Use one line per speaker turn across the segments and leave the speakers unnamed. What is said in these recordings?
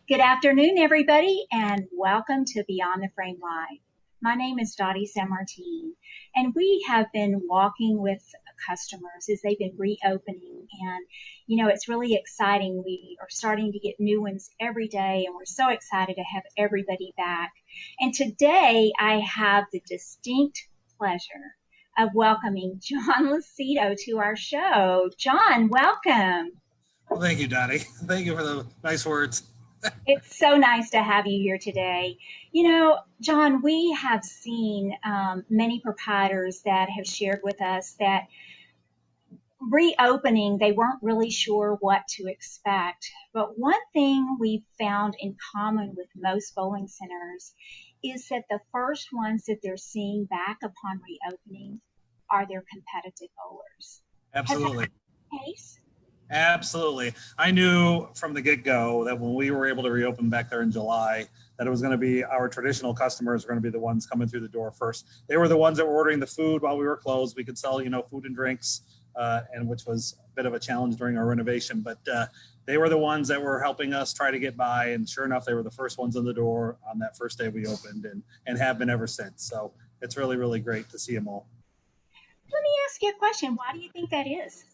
Good afternoon, everybody, and welcome to Beyond the Frame Live. My name is Dottie San Martin, and we have been walking with customers as they've been reopening. And, it's really exciting. We are starting to get new ones every day, and we're so excited to have everybody back. And today I have the distinct pleasure of welcoming John Losito to our show. John, welcome.
Well, thank you, Dottie. Thank you for the nice words.
It's so nice to have you here today. John, we have seen many proprietors that have shared with us that reopening, they weren't really sure what to expect. But one thing we found in common with most bowling centers is that the first ones that they're seeing back upon reopening are their competitive bowlers. Has that
Absolutely.
been the case?
Absolutely. I knew from the get-go that when we were able to reopen back there in July, that it was going to be our traditional customers were going to be the ones coming through the door first. They were the ones that were ordering the food while we were closed. We could sell, food and drinks, and which was a bit of a challenge during our renovation. But they were the ones that were helping us try to get by. And sure enough, they were the first ones in the door on that first day we opened and have been ever since. So it's really, really great to see them all.
Let me ask you a question. Why do you think that is?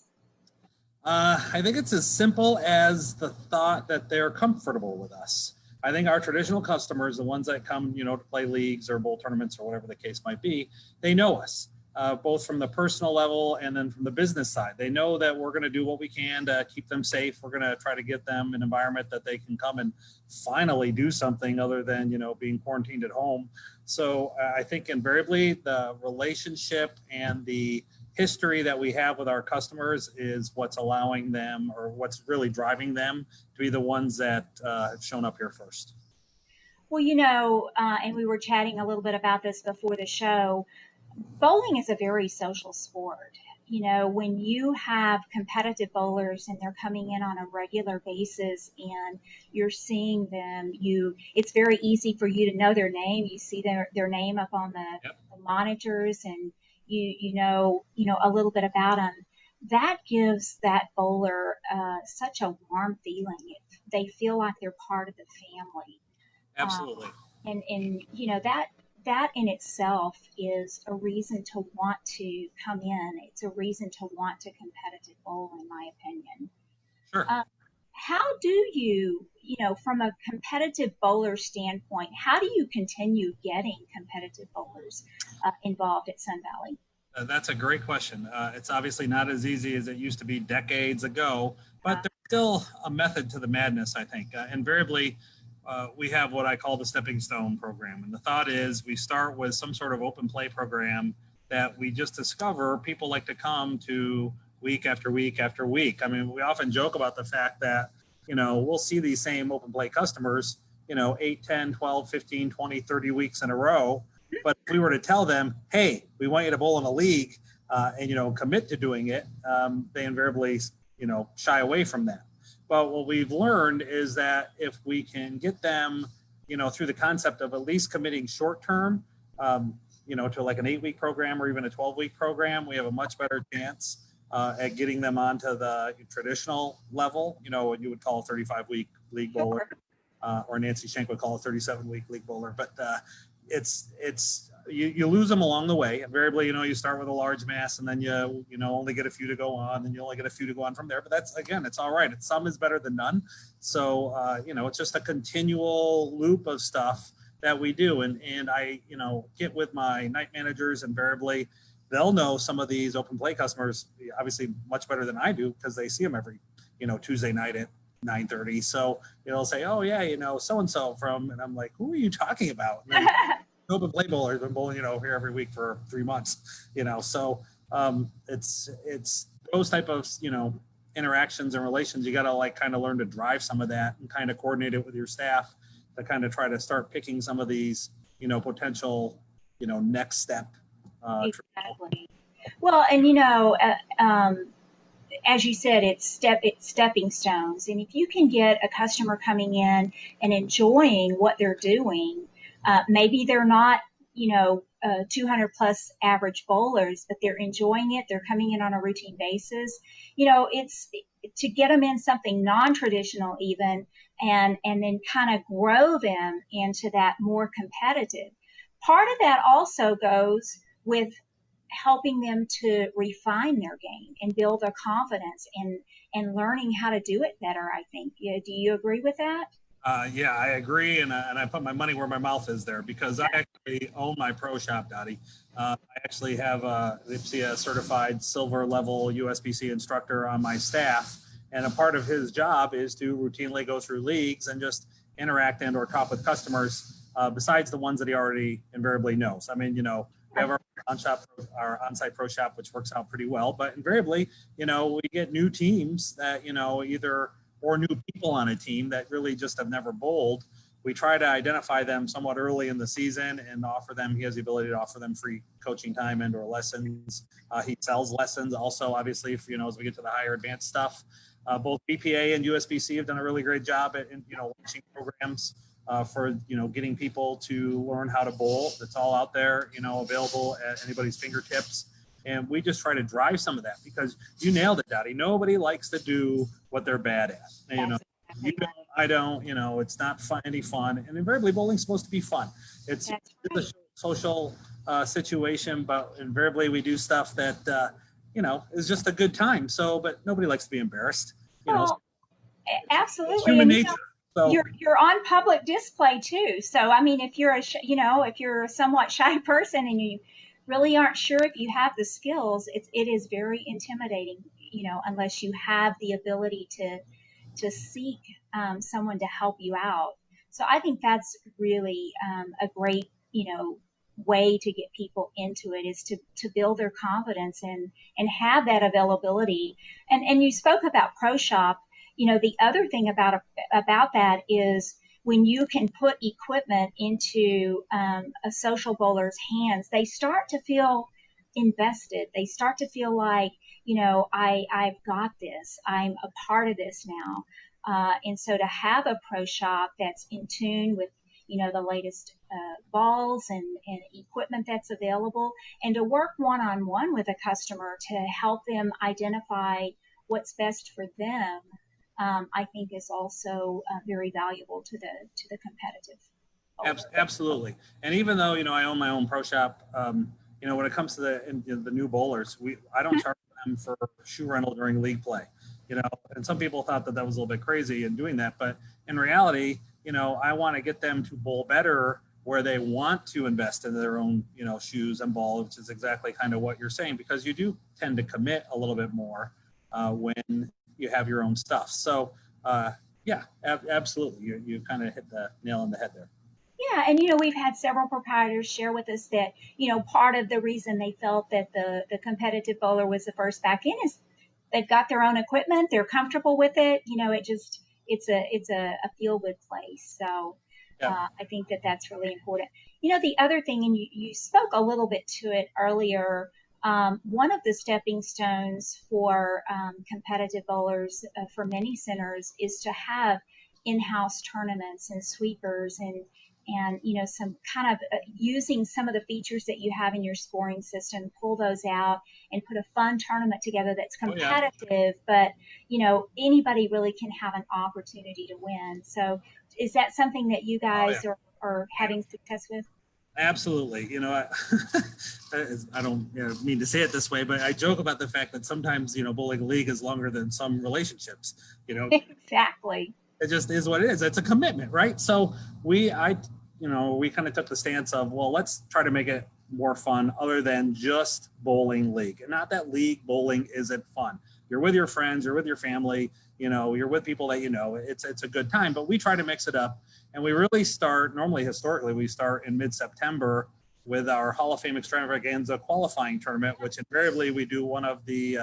I think it's as simple as the thought that they're comfortable with us. I think our traditional customers, the ones that come, to play leagues or bowl tournaments or whatever the case might be, they know us, both from the personal level and then from the business side. They know that we're going to do what we can to keep them safe. We're going to try to get them an environment that they can come and finally do something other than, being quarantined at home. So I think invariably the relationship and the history that we have with our customers is what's allowing them or what's really driving them to be the ones that have shown up here first.
Well, and we were chatting a little bit about this before the show. Bowling is a very social sport. When you have competitive bowlers and they're coming in on a regular basis and you're seeing them, it's very easy for you to know their name. You see their name up on the monitors, and you know a little bit about them. That gives that bowler such a warm feeling. They feel like they're part of the family.
Absolutely.
And that in itself is a reason to want to come in. It's a reason to want to competitive bowl, in my opinion.
Sure.
How do you, from a competitive bowler standpoint, how do you continue getting competitive bowlers involved at Sun Valley?
That's a great question. It's obviously not as easy as it used to be decades ago, but there's still a method to the madness, I think. Invariably, we have what I call the stepping stone program. And the thought is we start with some sort of open play program that we just discover people like to come to week after week after week. I mean, we often joke about the fact that, we'll see these same open play customers, 8, 10, 12, 15, 20, 30 weeks in a row. But if we were to tell them, hey, we want you to bowl in a league and, commit to doing it, they invariably, shy away from that. But what we've learned is that if we can get them, through the concept of at least committing short term, to like an 8-week program or even a 12-week program, we have a much better chance at getting them onto the traditional level, what you would call a 35-week league bowler, or Nancy Shank would call a 37-week league bowler. But you lose them along the way. Invariably, you start with a large mass and then you only get a few to go on, and you only get a few to go on from there. But that's, again, it's all right. Some is better than none. So, it's just a continual loop of stuff that we do. And I, get with my night managers. Invariably, they'll know some of these open play customers, obviously much better than I do, because they see them every, Tuesday night at 9:30. So they'll say, oh yeah, so-and-so from, and I'm like, who are you talking about? And then, open play bowler has been bowling, here every week for 3 months, so it's those type of, interactions and relations. You got to kind of learn to drive some of that and kind of coordinate it with your staff to kind of try to start picking some of these, potential, next step.
Exactly. Well, and as you said, it's stepping stones. And if you can get a customer coming in and enjoying what they're doing, maybe they're not, 200 plus average bowlers, but they're enjoying it. They're coming in on a routine basis. It's to get them in something non-traditional even, and then kind of grow them into that more competitive. Part of that also goes with helping them to refine their game and build their confidence and learning how to do it better, I think. Yeah, do you agree with that?
Yeah, I agree, and I put my money where my mouth is there because I actually own my pro shop, Dottie. I actually have a IPSIA certified silver level USBC instructor on my staff, and a part of his job is to routinely go through leagues and just interact and or talk with customers besides the ones that he already invariably knows. I mean, we have our on-site pro shop, which works out pretty well, but invariably, we get new teams that, either or new people on a team that really just have never bowled. We try to identify them somewhat early in the season and offer them, he has the ability to offer them free coaching time and or lessons. He sells lessons also, obviously, if, as we get to the higher advanced stuff. Both BPA and USBC have done a really great job at, launching programs for, getting people to learn how to bowl. It's all out there, available at anybody's fingertips. And we just try to drive some of that because you nailed it, Dottie. Nobody likes to do what they're bad at.
Exactly
You don't, I don't, it's not any fun. And invariably bowling's supposed to be fun. It's
right.
a social situation, but invariably we do stuff that, is just a good time. So, but nobody likes to be embarrassed.
Well,
It's
absolutely.
human
And
nature. So
you're on public display too. So I mean, if you're if you're a somewhat shy person and you really aren't sure if you have the skills, it is very intimidating. Unless you have the ability to seek someone to help you out. So I think that's really a great way to get people into it is to build their confidence and have that availability. And you spoke about Pro Shop. The other thing about that is when you can put equipment into a social bowler's hands, they start to feel invested. They start to feel like, I've got this. I'm a part of this now. And so to have a pro shop that's in tune with, the latest balls and equipment that's available, and to work one-on-one with a customer to help them identify what's best for them, I think is also very valuable to the competitive bowler.
Absolutely. And even though, I own my own pro shop, when it comes to the new bowlers, I don't charge them for shoe rental during league play, and some people thought that was a little bit crazy in doing that. But in reality, I want to get them to bowl better where they want to invest in their own, shoes and ball, which is exactly kind of what you're saying, because you do tend to commit a little bit more when you have your own stuff. So yeah, absolutely. You kind of hit the nail on the head there.
Yeah, and we've had several proprietors share with us that part of the reason they felt that the competitive bowler was the first back in is they've got their own equipment, they're comfortable with it. It's a feel good place. So
Yeah.
I think that's really important. The other thing, and you spoke a little bit to it earlier. One of the stepping stones for competitive bowlers for many centers is to have in-house tournaments and sweepers and some kind of using some of the features that you have in your scoring system, pull those out and put a fun tournament together that's competitive, but anybody really can have an opportunity to win. So is that something that you guys are having success with?
Absolutely. I don't mean to say it this way, but I joke about the fact that sometimes, bowling league is longer than some relationships,
Exactly.
It just is what it is. It's a commitment, right? So we kind of took the stance of, well, let's try to make it more fun other than just bowling league. And not that league bowling isn't fun. You're with your friends, you're with your family, you're with people that it's a good time, but we try to mix it up. And we really start, historically, we start in mid-September with our Hall of Fame Extravaganza qualifying tournament, which invariably we do one of the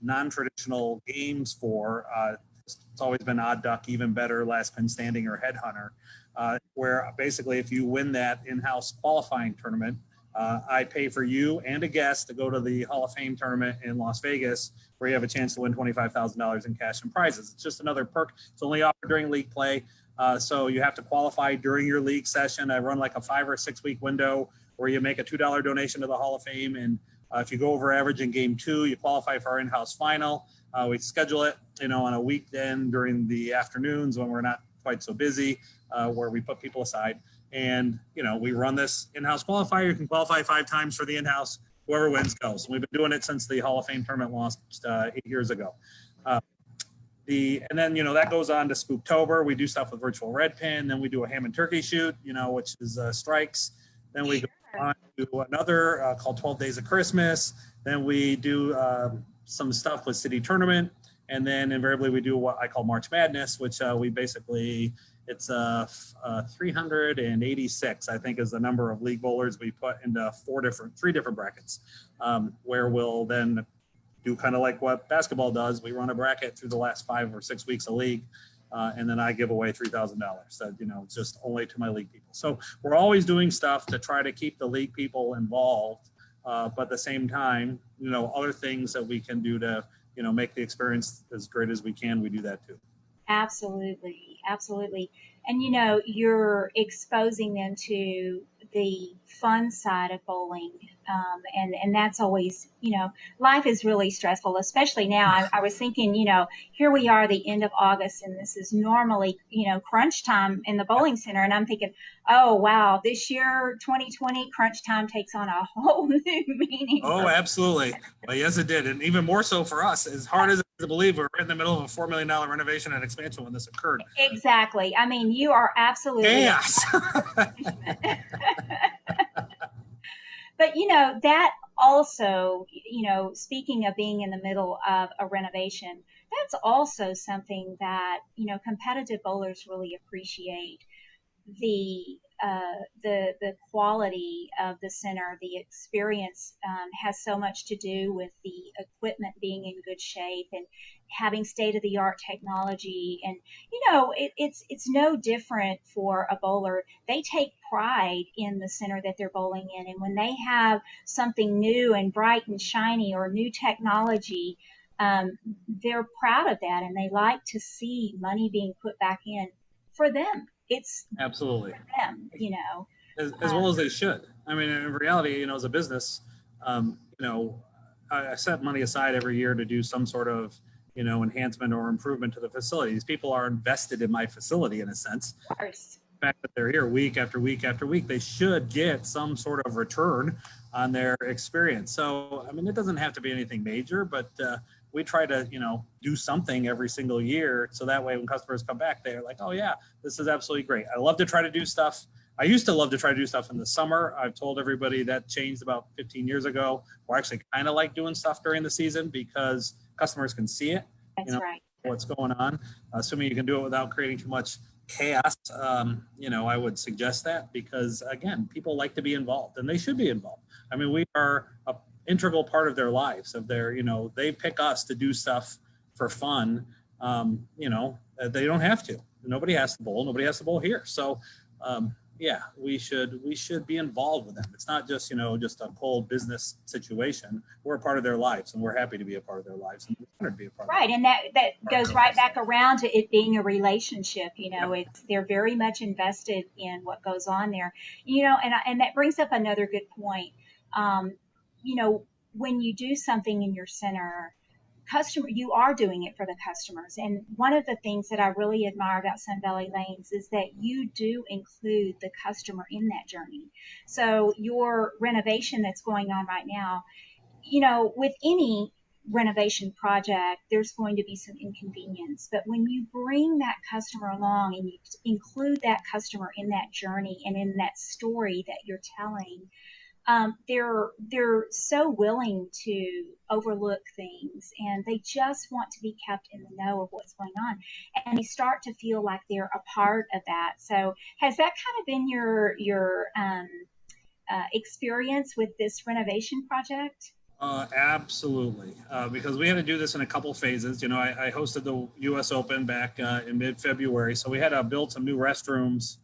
non-traditional games for. It's always been odd duck, even better, last pin standing, or headhunter, where basically if you win that in-house qualifying tournament, I pay for you and a guest to go to the Hall of Fame tournament in Las Vegas, where you have a chance to win $25,000 in cash and prizes. It's just another perk. It's only offered during league play. So you have to qualify during your league session. I run like a 5 or 6 week window where you make a $2 donation to the Hall of Fame. And if you go over average in game 2, you qualify for our in-house final. We schedule it, on a weekend during the afternoons when we're not quite so busy, where we put people aside. And, we run this in-house qualifier. You can qualify 5 times for the in-house. Whoever wins goes. And we've been doing it since the Hall of Fame tournament launched 8 years ago. And then, that goes on to Spooktober. We do stuff with virtual red pin. Then we do a ham and turkey shoot, which is strikes. Then we go on to another called 12 Days of Christmas. Then we do some stuff with City Tournament. And then invariably we do what I call March Madness, which we basically, it's 386, I think, is the number of league bowlers we put into 3 different brackets, where we'll then do kind of like what basketball does. We run a bracket through the last 5 or 6 weeks of league, and then I give away $3,000 that, just only to my league people. So we're always doing stuff to try to keep the league people involved, but at the same time, other things that we can do to, make the experience as great as we can, we do that too.
Absolutely. Absolutely. And, you're exposing them to the fun side of bowling. And that's always, life is really stressful, especially now. I was thinking, here we are, the end of August, and this is normally, crunch time in the bowling center. And I'm thinking, oh, wow, this year, 2020, crunch time takes on a whole new meaning.
Oh, absolutely. Well, yes, it did. And even more so for us, as hard as it is to believe, we're right in the middle of a $4 million renovation and expansion when this occurred.
Exactly. I mean, you are absolutely.
Chaos.
But, that also, speaking of being in the middle of a renovation, that's also something that, competitive bowlers really appreciate. The quality of the center, the experience has so much to do with the equipment being in good shape and having state-of-the-art technology. And it's no different for a bowler. They take pride in the center that they're bowling in, and when they have something new and bright and shiny or new technology, they're proud of that, and they like to see money being put back in for them. It's
absolutely
them,
as well as they should. I mean, in reality, as a business, I set money aside every year to do some sort of, enhancement or improvement to the facilities. People are invested in my facility in a sense.
Of course.
The fact that they're here week after week after week, they should get some sort of return on their experience. So, I mean, it doesn't have to be anything major, but we try to, do something every single year. So that way when customers come back, they're like, oh yeah, this is absolutely great. I love to try to do stuff. I used to love to try to do stuff in the summer. I've told everybody that changed about 15 years ago. We're actually kind of like doing stuff during the season because customers can see it.
That's right.
What's going on. Assuming you can do it without creating too much chaos, I would suggest that because, again, people like to be involved and they should be involved. I mean, we are an integral part of their lives. They pick us to do stuff for fun. They don't have to. Nobody has to bowl. Nobody has to bowl here. So, we should be involved with them. It's not just, just a cold business situation. We're a part of their lives and we're happy to be a part of their lives and we're honored to be a part of
right. And that goes right back around to it being a relationship. They're very much invested in what goes on there, and that brings up another good point. When you do something in your center, you are doing it for the customers. And one of the things that I really admire about Sun Valley Lanes is that you do include the customer in that journey. So your renovation that's going on right now, with any renovation project, there's going to be some inconvenience. But when you bring that customer along and you include that customer in that journey and in that story that you're telling, they're so willing to overlook things and they just want to be kept in the know of what's going on, and they start to feel like they're a part of that. So has that kind of been your experience with this renovation project?
Absolutely, because we had to do this in a couple phases. I hosted the U.S. Open back in mid-February, so we had to build some new restrooms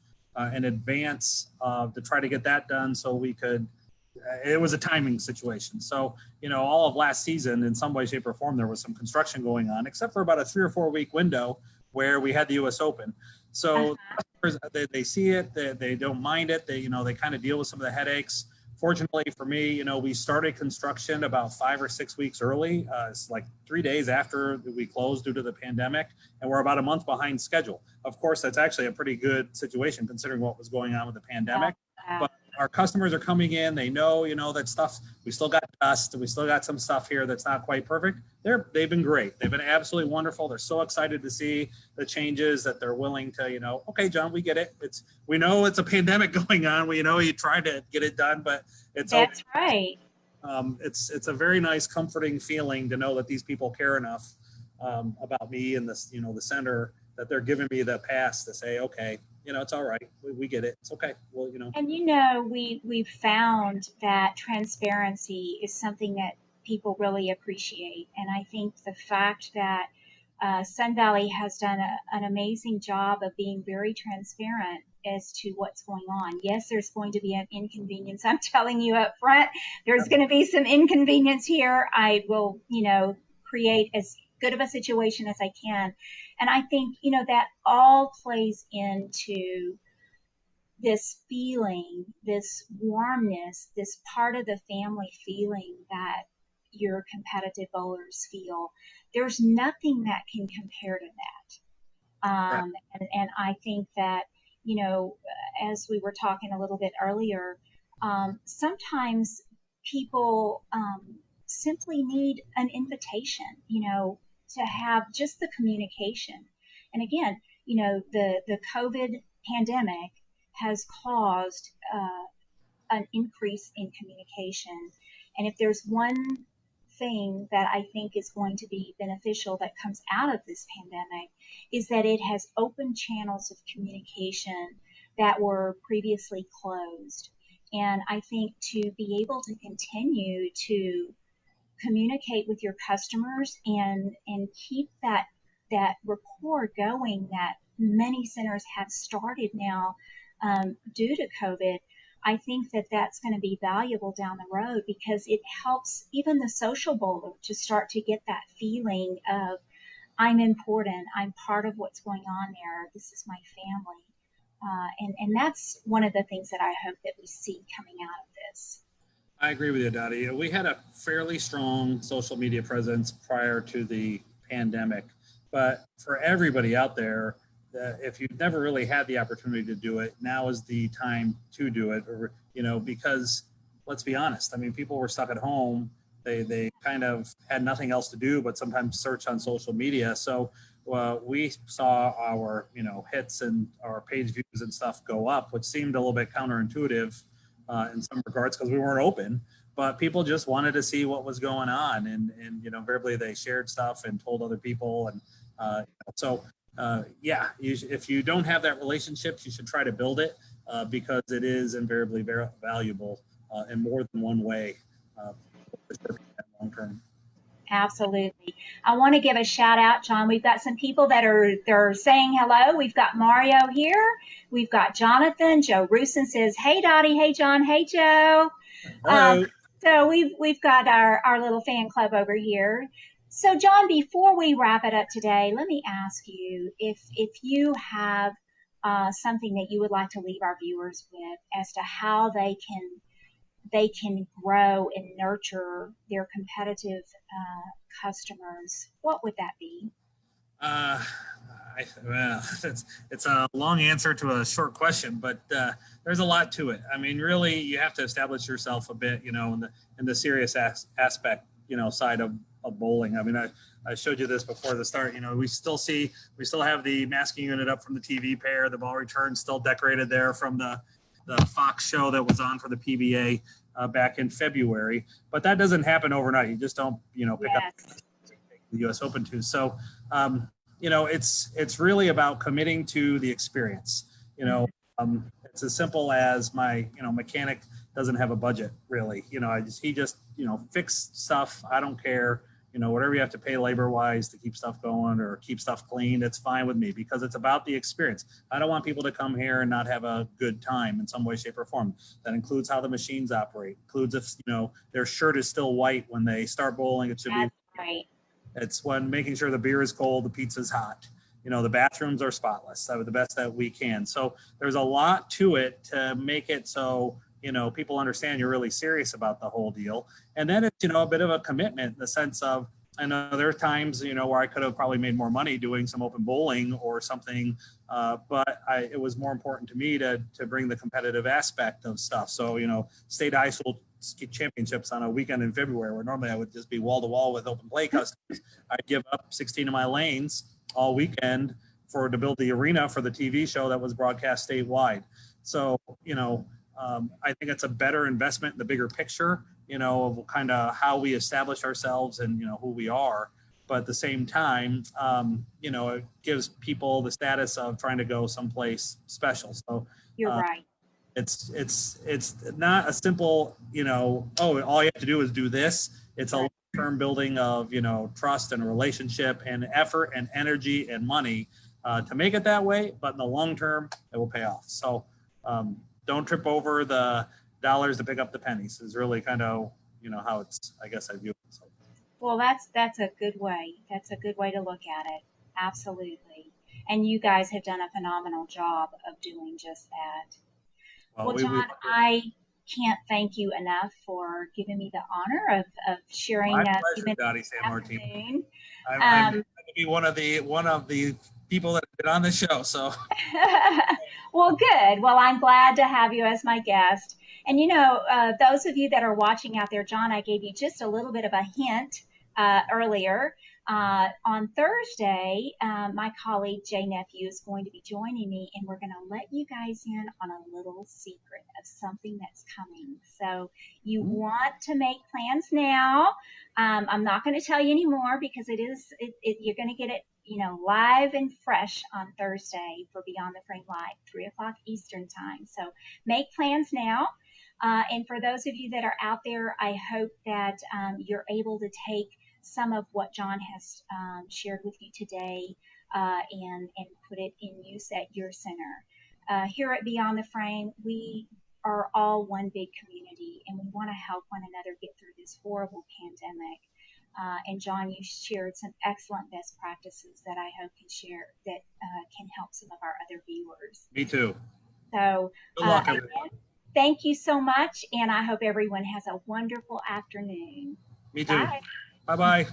in advance to try to get that done so we could. It was a timing situation. So, all of last season, in some way, shape, or form, there was some construction going on, except for about a 3 or 4 week window where we had the U.S. Open. So customers, they see it, they don't mind it. They kind of deal with some of the headaches. Fortunately for me, we started construction about 5 or 6 weeks early. It's like 3 days after we closed due to the pandemic, and we're about a month behind schedule. Of course, that's actually a pretty good situation considering what was going on with the pandemic.
Yeah.
But our customers are coming in. They know, that stuff. We still got dust. We still got some stuff here that's not quite perfect. They've been great. They've been absolutely wonderful. They're so excited to see the changes that they're willing to, okay, John, we get it. We know it's a pandemic going on. We know you tried to get it done, but it's okay.
That's right.
It's a very nice, comforting feeling to know that these people care enough about me and this, the center, that they're giving me the pass to say, okay, it's all right. We get it. It's okay. Well,
And we've found that transparency is something that people really appreciate. And I think the fact that Sun Valley has done an amazing job of being very transparent as to what's going on. Yes, there's going to be an inconvenience. I'm telling you up front, there's going to be some inconvenience here. I will, create as good of a situation as I can. And I think, that all plays into this feeling, this warmness, this part of the family feeling that your competitive bowlers feel. There's nothing that can compare to that.
right.
And I think that, as we were talking a little bit earlier, sometimes people simply need an invitation, to have just the communication. And again, the COVID pandemic has caused an increase in communication. And if there's one thing that I think is going to be beneficial that comes out of this pandemic, is that it has opened channels of communication that were previously closed. And I think to be able to continue to communicate with your customers and keep that rapport going that many centers have started now due to COVID, I think that that's going to be valuable down the road, because it helps even the social bowler to start to get that feeling of, I'm important, I'm part of what's going on there, this is my family. And that's one of the things that I hope that we see coming out of this.
I agree with you, Dottie. We had a fairly strong social media presence prior to the pandemic, but for everybody out there, if you've never really had the opportunity to do it, now is the time to do it. Or, because let's be honest, I mean, people were stuck at home. They kind of had nothing else to do, but sometimes search on social media. So we saw our, hits and our page views and stuff go up, which seemed a little bit counterintuitive in some regards because we weren't open, but people just wanted to see what was going on. And invariably they shared stuff and told other people. And if you don't have that relationship, you should try to build it because it is invariably very valuable in more than one way long term.
Absolutely. I want to give a shout out, John. We've got some people they're saying hello. We've got Mario here. We've got Jonathan. Joe Rusin says, "Hey Dottie, hey John, hey Joe."
Hello.
So we've got our little fan club over here. So John, before we wrap it up today, let me ask you if you have something that you would like to leave our viewers with as to how they can grow and nurture their competitive customers, what would that be?
It's a long answer to a short question, but there's a lot to it. I mean, really, you have to establish yourself a bit, in the serious aspect, side of bowling. I mean, I showed you this before the start. We still have the masking unit up from the TV pair. The ball return still decorated there from the Fox show that was on for the PBA back in February. But that doesn't happen overnight. You just don't, pick up the U.S. Open to. So, it's really about committing to the experience. It's as simple as my, mechanic doesn't have a budget really. He just fix stuff. I don't care. Whatever you have to pay labor-wise to keep stuff going or keep stuff clean, it's fine with me because it's about the experience. I don't want people to come here and not have a good time in some way, shape, or form. That includes how the machines operate. Includes if their shirt is still white when they start bowling. It should be
right.
It's when making sure the beer is cold, the pizza's hot. The bathrooms are spotless. That was the best that we can. So there's a lot to it to make it so people understand you're really serious about the whole deal. And then it's, a bit of a commitment in the sense of, I know there are times, where I could have probably made more money doing some open bowling or something, but it was more important to me to bring the competitive aspect of stuff. So, state high school championships on a weekend in February, where normally I would just be wall to wall with open play customers. I'd give up 16 of my lanes all weekend to build the arena for the TV show that was broadcast statewide. So, I think it's a better investment in the bigger picture, of kind of how we establish ourselves and, who we are. But at the same time, it gives people the status of trying to go someplace special. So
You're right.
it's not a simple, all you have to do is do this. It's a long-term building of, trust and relationship and effort and energy and money to make it that way. But in the long term, it will pay off. So don't trip over the dollars to pick up the pennies is really kind of, how it's, I guess I view it. So.
Well, that's a good way. That's a good way to look at it. Absolutely. And you guys have done a phenomenal job of doing just that. Well, John, I can't thank you enough for giving me the honor of sharing
my
a
pleasure,
few minutes
Dottie San Martin. I'm going to be one of the people that have been on the show. So,
well, good. Well, I'm glad to have you as my guest. And those of you that are watching out there, John, I gave you just a little bit of a hint earlier. On Thursday, my colleague Jay Nephew is going to be joining me, and we're going to let you guys in on a little secret of something that's coming. So you want to make plans now. I'm not going to tell you anymore because you're going to get it, live and fresh on Thursday for Beyond the Frame Live, 3 o'clock Eastern time. So make plans now. And for those of you that are out there, I hope that you're able to take some of what John has shared with you today and put it in use at your center. Here at Beyond the Frame, we are all one big community, and we want to help one another get through this horrible pandemic. And John, you shared some excellent best practices that I hope can help some of our other viewers.
Me too.
So
good luck, everyone.
Thank you so much, and I hope everyone has a wonderful afternoon.
Me too. Bye-bye.